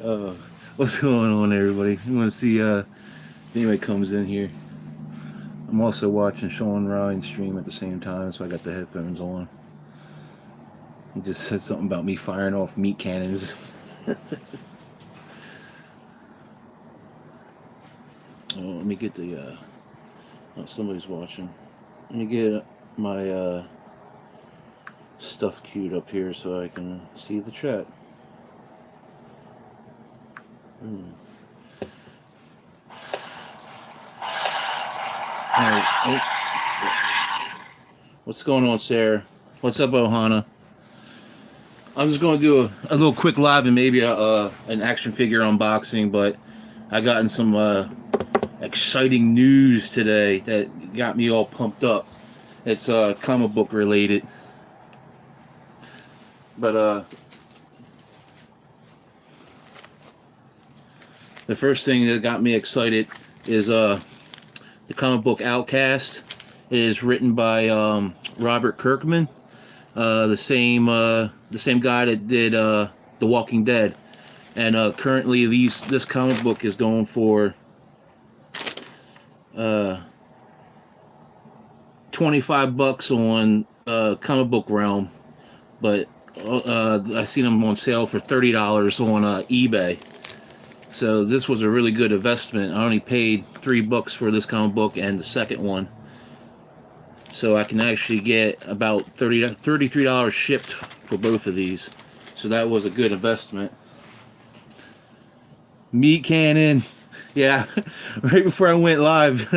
uh, what's going on, everybody? You want to see if anybody comes in here? I'm also watching Sean Ryan stream at the same time, so I got the headphones on. He just said something about me firing off meat cannons. Let me get the. Oh, somebody's watching. Let me get my stuff queued up here so I can see the chat. Alright. Oh, what's going on, Sarah? What's up, Ohana? I'm just going to do a little quick live and maybe an action figure unboxing, but I gotten some exciting news today that got me all pumped up. It's comic book related, but the first thing that got me excited is the comic book Outkast. It is written by Robert Kirkman, the same guy that did The Walking Dead, and currently this comic book is going for 25 bucks on Comic Book Realm, but I seen them on sale for $30 on eBay. So this was a really good investment. I only paid $3 for this comic book and the second one, so I can actually get about $33 shipped for both of these. So that was a good investment. Meat cannon. Yeah, right before I went live,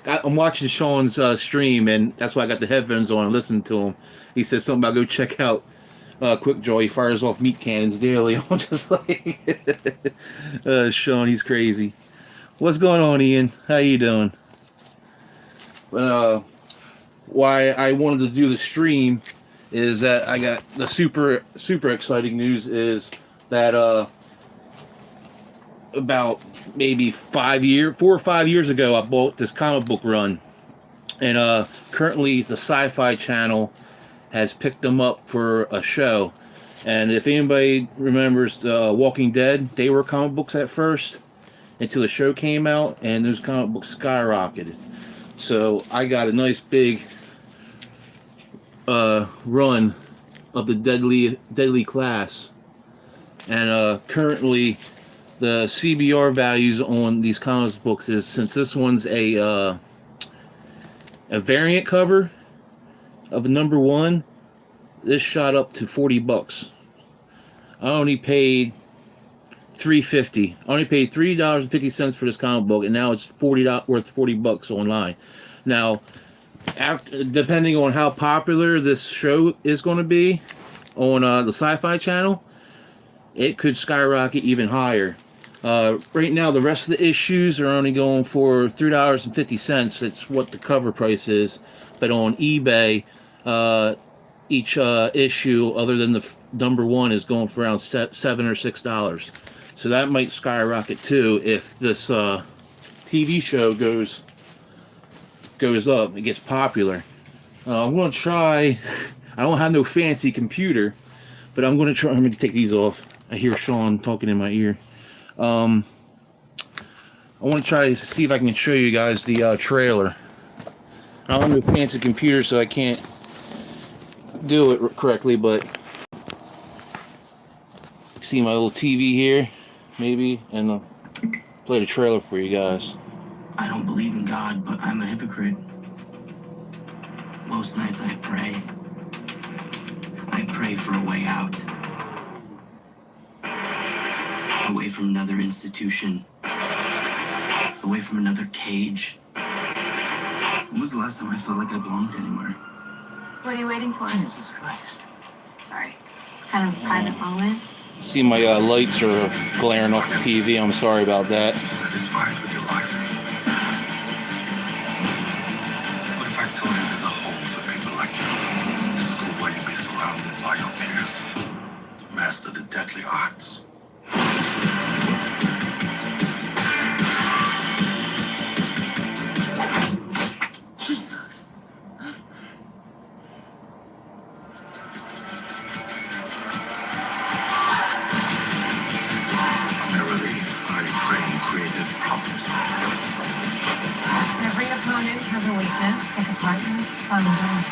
I'm watching Sean's stream, and that's why I got the headphones on and listening to him. He said something about go check out Quick Draw. He fires off meat cannons daily. I'm just like, Sean, he's crazy. What's going on, Ian? How you doing? Why I wanted to do the stream is that I got the super exciting news is that about maybe 4 or 5 years ago, I bought this comic book run, and currently the Syfy channel has picked them up for a show. And if anybody remembers Walking Dead, they were comic books at first until the show came out, and those comic books skyrocketed. So I got a nice big run of the deadly class, and currently the CBR values on these comics books is, since this one's a variant cover of number 1, this shot up to $40. I only paid $3.50. I only paid $3.50 for this comic book, and now it's worth $40 online. Now, depending on how popular this show is going to be on the Syfy channel, it could skyrocket even higher. Right now, the rest of the issues are only going for $3.50. It's what the cover price is. But on eBay, each issue, other than the number 1, is going for around $7 or $6. So that might skyrocket too if this TV show goes up, it gets popular. I'm going to try. I don't have no fancy computer, but I'm going to try. I'm going to take these off. I hear Sean talking in my ear. I want to try to see if I can show you guys the trailer. I don't have a fancy computer, so I can't do it correctly, but see my little TV here, maybe, and I'll play the trailer for you guys. I don't believe in God, but I'm a hypocrite. Most nights I pray. I pray for a way out. Away from another institution. Away from another cage. When was the last time I felt like I belonged anywhere? What are you waiting for? Jesus Christ. Sorry. It's kind of a private moment. See, my lights are glaring off the TV. I'm sorry about that. Satisfied with your life? What if I told you there's a home for people like you? A school where you'd be surrounded by your peers to master the deadly arts. has a weakness, like a partner. Fun does.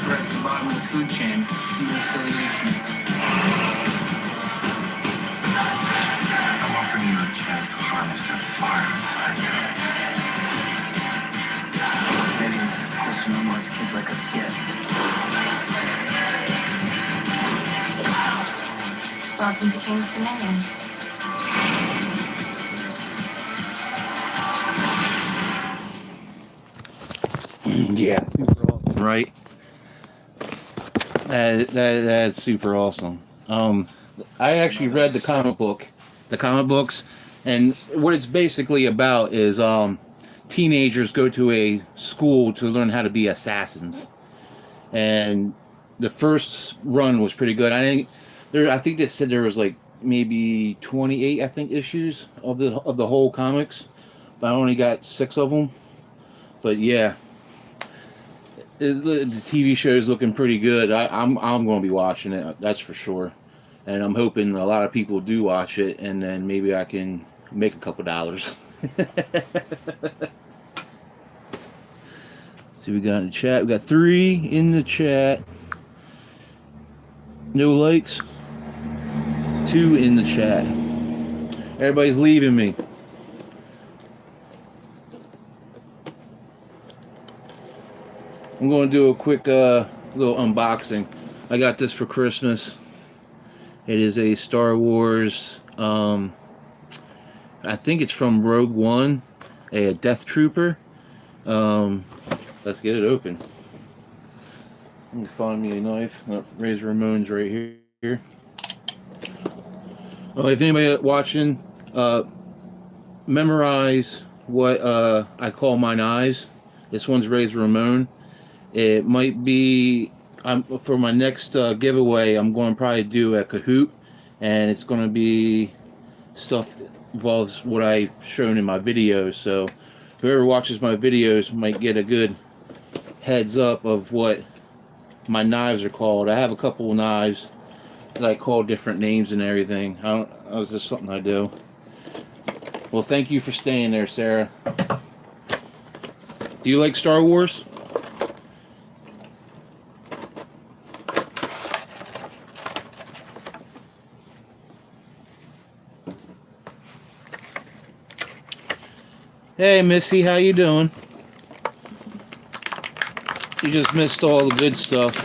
We're at the bottom of the food chain. No affiliation. I'm offering you a chance to harness that fire inside you. Maybe this is supposed to normalize kids like us get. Welcome to King's Dominion. Yeah, super awesome, right? That's super awesome. I actually read the comic books, and what it's basically about is teenagers go to a school to learn how to be assassins, and the first run was pretty good. I think they said there was like maybe 28, I think, issues of the whole comics, but I only got 6 of them. But yeah. The TV show is looking pretty good. I'm going to be watching it, that's for sure, and I'm hoping a lot of people do watch it, and then maybe I can make a couple dollars. See, we got in the chat. We got 3 in the chat. No likes. 2 in the chat. Everybody's leaving me. I'm going to do a quick little unboxing. I got this for Christmas. It is a Star Wars, I think it's from Rogue One, a Death Trooper. Let's get it open. Let me find me a knife. Oh, Razor Ramon's right here. Oh, if anybody watching, memorize what I call my knives. This one's Razor Ramon. It might be for my next giveaway. I'm going to probably do a Kahoot, and it's going to be stuff involves what I've shown in my videos. So whoever watches my videos might get a good heads up of what my knives are called. I have a couple of knives that I call different names and everything. It's just something I do. Well, thank you for staying there, Sarah. Do you like Star Wars? Hey, Missy, how you doing? You just missed all the good stuff.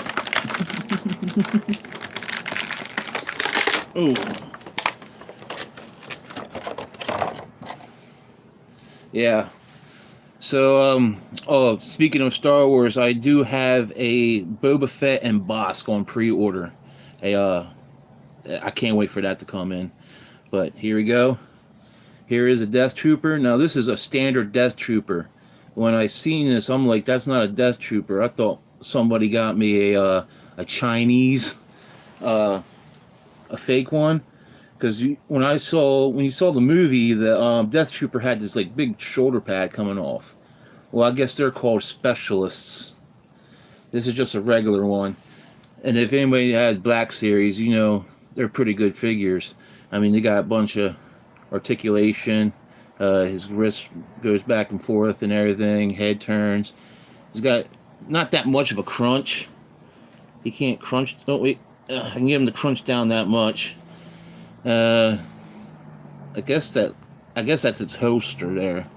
Oh. Yeah. So, oh, speaking of Star Wars, I do have a Boba Fett and Bosk on pre-order. I can't wait for that to come in. But here we go. Here is a Death Trooper. Now this is a standard Death Trooper. When I seen this, I'm like, that's not a Death Trooper. I thought somebody got me a Chinese, a fake one. Because when you saw the movie, the Death Trooper had this like big shoulder pad coming off. Well, I guess they're called specialists. This is just a regular one. And if anybody had Black Series, you know they're pretty good figures. I mean, they got a bunch of articulation. His wrist goes back and forth and everything. Head turns. He's got not that much of a crunch. He can't crunch. Oh wait, I can get him to crunch down that much. I guess that's its holster there.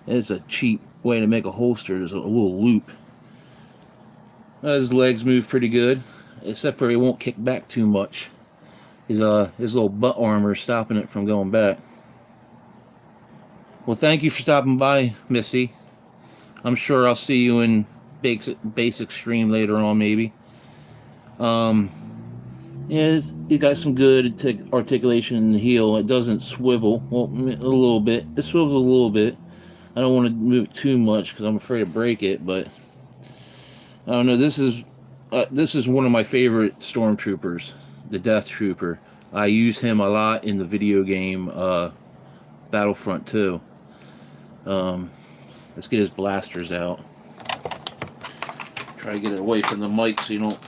It's a cheap way to make a holster. There's a little loop. His legs move pretty good, except for he won't kick back too much. His little butt armor is stopping it from going back. Well, thank you for stopping by, Missy. I'm sure I'll see you in basic stream later on, maybe. Yeah, it got some good articulation in the heel. It doesn't swivel. Well, a little bit. It swivels a little bit. I don't want to move it too much because I'm afraid to break it. But I don't know. This is one of my favorite stormtroopers, the Death Trooper. I use him a lot in the video game Battlefront 2. Let's get his blasters out. Try to get it away from the mic so you don't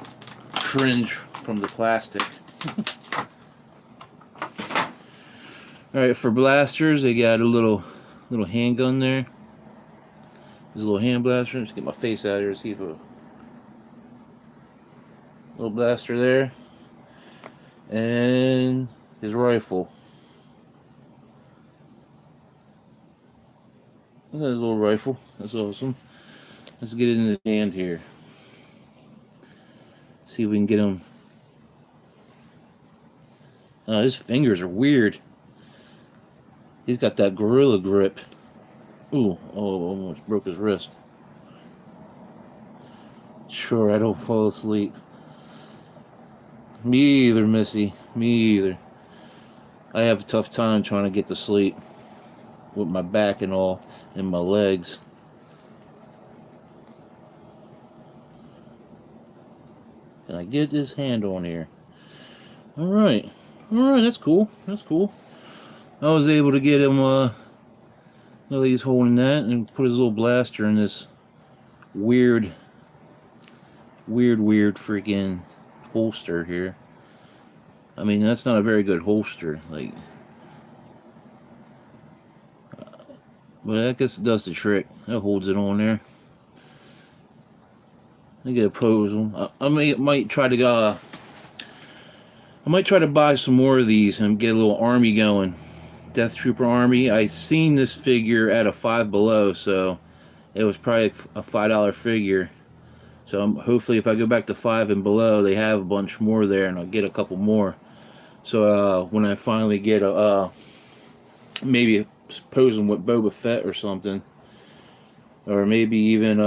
cringe from the plastic. All right, for blasters, they got a little handgun there. There's a little hand blaster. Just get my face out of here. See if a little blaster there, and his rifle. Look at his little rifle. That's awesome. Let's get it in his hand here. See if we can get him. His fingers are weird. He's got that gorilla grip. Ooh, oh, almost broke his wrist. Sure, I don't fall asleep. Me either, Missy. Me either. I have a tough time trying to get to sleep with my back and all, and my legs. Can I get this hand on here? Alright. Alright, that's cool. That's cool. I was able to get him, he's holding that, and put his little blaster in this weird freaking holster here. I mean, that's not a very good holster, like, but I guess it does the trick. That holds it on there. I get a pose them. I might try to buy some more of these and get a little army going. Death Trooper Army. I seen this figure at a Five Below, so it was probably a $5 figure. So hopefully if I go back to Five and Below, they have a bunch more there, and I'll get a couple more. So when I finally get a maybe posing with Boba Fett or something, or maybe even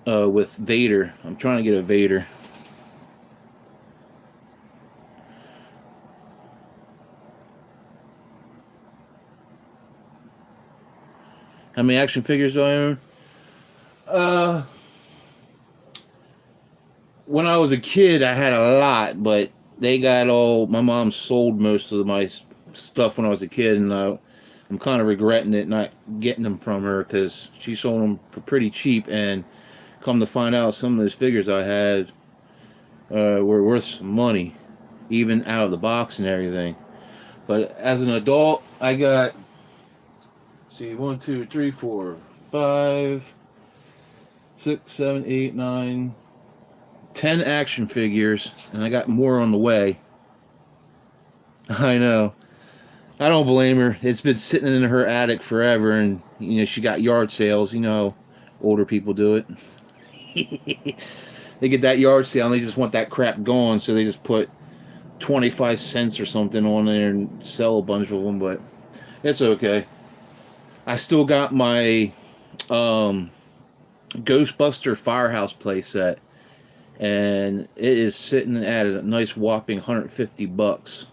with Vader. I'm trying to get a Vader. How many action figures do I own? When I was a kid, I had a lot, but they got all. My mom sold most of my stuff when I was a kid, and I'm kind of regretting it not getting them from her, because she sold them for pretty cheap. And come to find out, some of those figures I had were worth some money, even out of the box and everything. But as an adult, I got. See, 1, 2, 3, 4, 5, 6, 7, 8, 9, 10 action figures, and I got more on the way. I know. I don't blame her. It's been sitting in her attic forever, and she got yard sales. You know how older people do it. They get that yard sale and they just want that crap gone, so they just put 25 cents or something on there and sell a bunch of them. But it's okay. I still got my Ghostbuster Firehouse playset, and it is sitting at a nice whopping $150.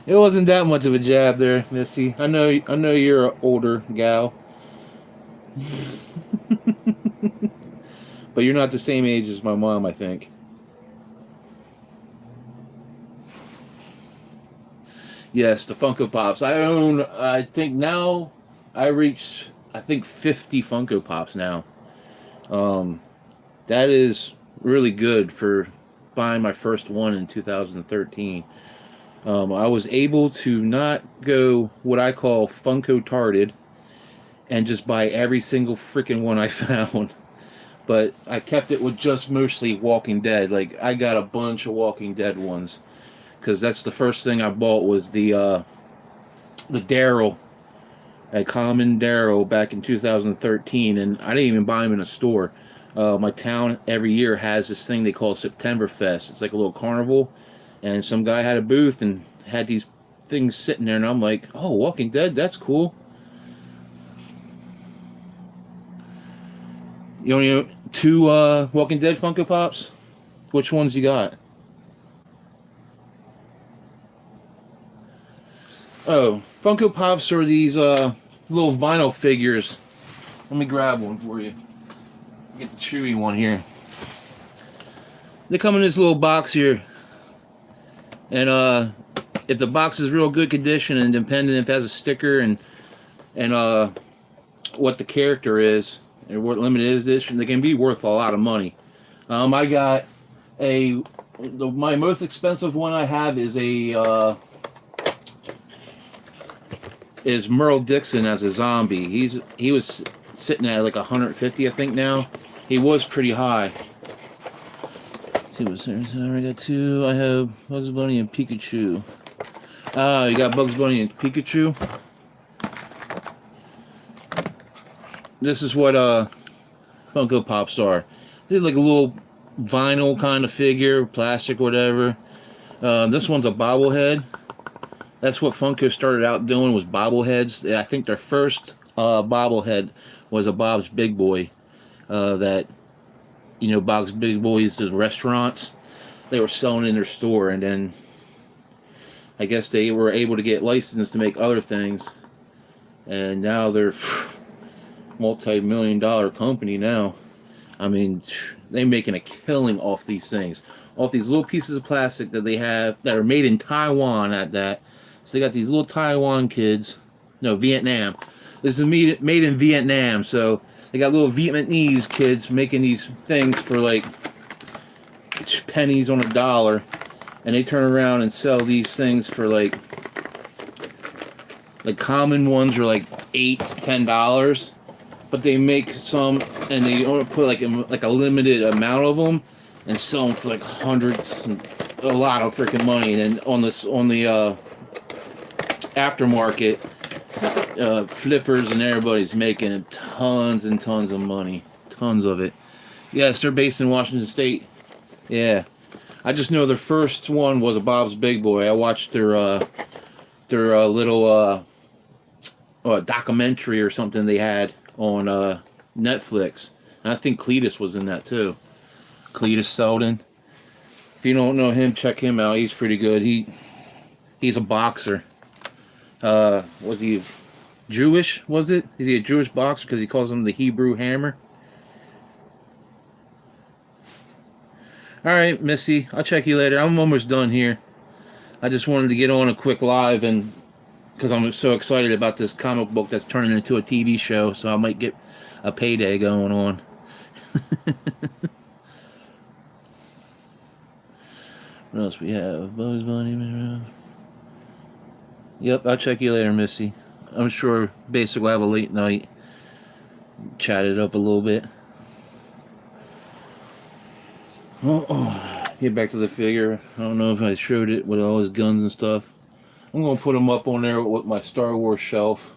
It wasn't that much of a jab there, Missy. I know you're an older gal. But you're not the same age as my mom, I think. Yes, the Funko Pops. I think now, I reached, 50 Funko Pops now. That is really good for buying my first one in 2013. I was able to not go what I call Funko-tarded and just buy every single freaking one I found. But I kept it with just mostly Walking Dead. Like, I got a bunch of Walking Dead ones, because that's the first thing I bought was the Daryl, a common Daryl back in 2013, and I didn't even buy him in a store. My town every year has this thing they call Septemberfest. It's like a little carnival, and some guy had a booth and had these things sitting there, and I'm like, oh, Walking Dead, that's cool. You only know 2 Walking Dead Funko Pops? Which ones you got? Oh, Funko Pops are these little vinyl figures. Let me grab one for you. Get the chewy one here. They come in this little box here. And if the box is real good condition, and depending if it has a sticker and what the character is, They're worth limited edition. They can be worth a lot of money. I got my most expensive one I have is is Merle Dixon as a zombie. He was sitting at like 150, I think now. He was pretty high. Let's see what's there. I got two. I have Bugs Bunny and Pikachu. You got Bugs Bunny and Pikachu. This is what Funko Pops are. They're like a little vinyl kind of figure, plastic, whatever. This one's a bobblehead. That's what Funko started out doing, was bobbleheads. I think their first bobblehead was a Bob's Big Boy. That, you know, Bob's Big Boys, the restaurants, they were selling in their store, and then I guess they were able to get licensed to make other things, and now they're multi-million-dollar company now. I mean, they're making a killing off these things, off these little pieces of plastic that they have that are made in Taiwan at that. So they got these little Taiwan kids, no, Vietnam. This is made in Vietnam, so they got little Vietnamese kids making these things for like pennies on a dollar, and they turn around and sell these things for like common ones are like $8 to $10, but they make some and they only put like a limited amount of them and sell them for like hundreds and a lot of freaking money. And then on the aftermarket, flippers and everybody's making tons and tons of money, tons of it. Yes, they're based in Washington State. Yeah, I just know their first one was a Bob's Big Boy. I watched their little documentary or something they had on Netflix. And I think Cletus was in that too. Cletus Selden. If you don't know him, check him out. He's pretty good. He's a boxer. Was he Jewish? Was it? Is he a Jewish boxer because he calls him the Hebrew Hammer? All right, Missy. I'll check you later. I'm almost done here. I just wanted to get on a quick live, and because I'm so excited about this comic book that's turning into a TV show, so I might get a payday going on. What else we have? Bugs Bunny. Yep, I'll check you later, Missy. I'm sure basically we'll have a late night. Chat it up a little bit. Get back to the figure. I don't know if I showed it with all his guns and stuff. I'm going to put them up on there with my Star Wars shelf.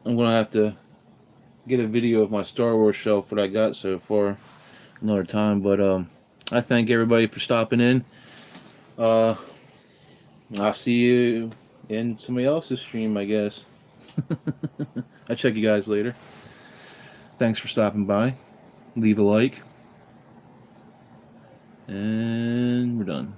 I'm going to have to get a video of my Star Wars shelf, what I got so far, another time. But I thank everybody for stopping in. I'll see you in somebody else's stream, I guess. I'll check you guys later. Thanks for stopping by. Leave a like. And we're done.